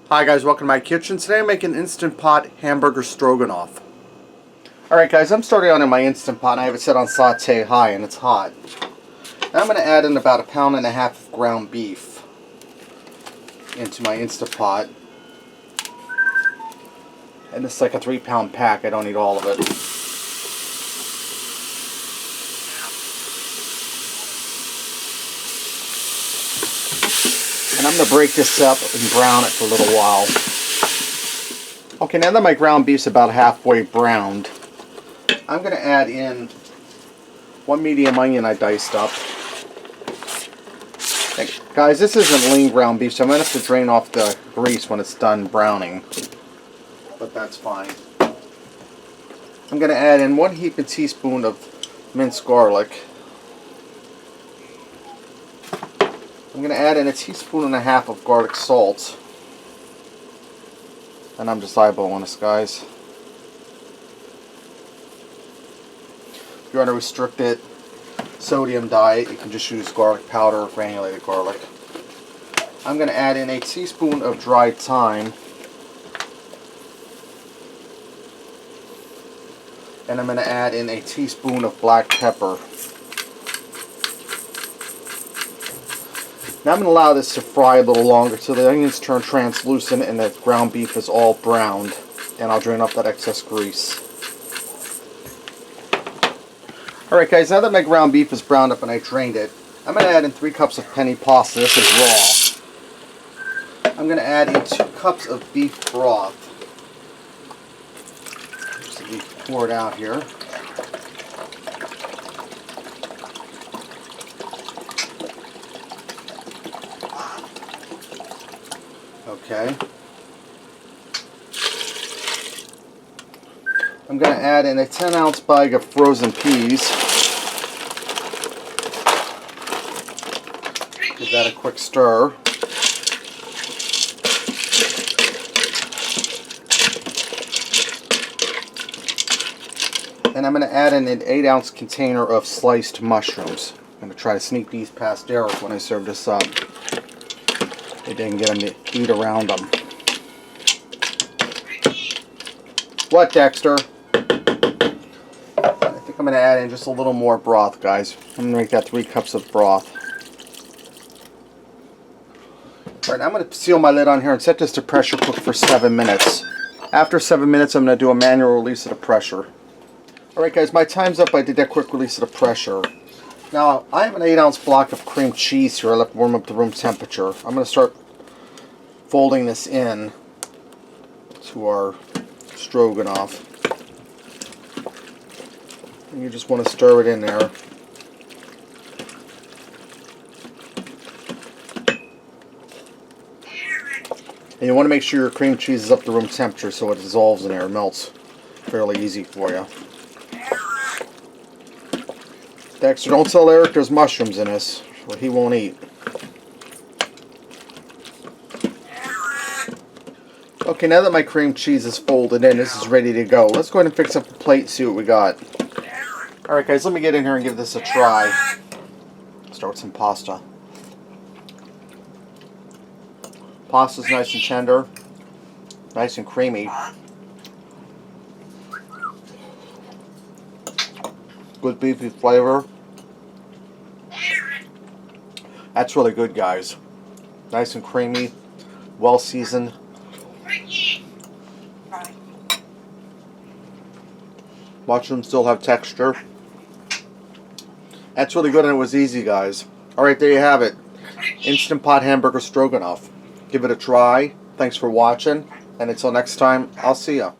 Hi guys, welcome to my kitchen. Today I'm making Instant Pot Hamburger Stroganoff. Alright guys, I'm starting on in my Instant Pot and I have it set on saute high and it's hot. Now I'm going to add in about 1.5 pounds of ground beef into my Instant Pot. And this is like a 3-pound pack, I don't need all of it. And I'm going to break this up and brown it for a little while. Okay, now that my ground beef's about halfway browned, I'm going to add in 1 medium onion I diced up. Okay, guys, this isn't lean ground beef, so I'm going to have to drain off the grease when it's done browning. But that's fine. I'm going to add in 1 heaping teaspoon of minced garlic. I'm going to add in 1.5 teaspoons of garlic salt. And I'm just eyeballing this, guys. If you're on a restricted sodium diet, you can just use garlic powder or granulated garlic. I'm going to add in 1 teaspoon of dried thyme. And I'm going to add in 1 teaspoon of black pepper. Now I'm going to allow this to fry a little longer till the onions turn translucent and the ground beef is all browned. And I'll drain off that excess grease. Alright guys, now that my ground beef is browned up and I drained it, I'm going to add in 3 cups of penne pasta. This is raw. I'm going to add in 2 cups of beef broth. Just let me pour it out here. Okay. I'm going to add in a 10-ounce bag of frozen peas. Give that a quick stir. And I'm going to add in an 8-ounce container of sliced mushrooms. I'm going to try to sneak these past Derek when I serve this up. They didn't get him to eat around them. What, Dexter? I think I'm going to add in just a little more broth, guys. I'm going to make that 3 cups of broth. Alright, I'm going to seal my lid on here and set this to pressure cook for 7 minutes. After 7 minutes, I'm going to do a manual release of the pressure. Alright guys, my time's up. I did that quick release of the pressure. Now, I have an 8-ounce block of cream cheese here I left warm up to room temperature. I'm going to start folding this in to our stroganoff. And you just want to stir it in there. And you want to make sure your cream cheese is up to room temperature so it dissolves in there, it melts fairly easy for you. Dexter, don't tell Eric there's mushrooms in this, or he won't eat. Okay, now that my cream cheese is folded in, this is ready to go. Let's go ahead and fix up the plate and see what we got. Alright guys, let me get in here and give this a try. Start with some pasta. Pasta's nice and tender. Nice and creamy. Good beefy flavor. That's really good, guys. Nice and creamy, well seasoned. Mushrooms still have texture. That's really good and it was easy, guys. Alright, there you have it. Instant Pot Hamburger Stroganoff. Give it a try. Thanks for watching. And until next time, I'll see ya.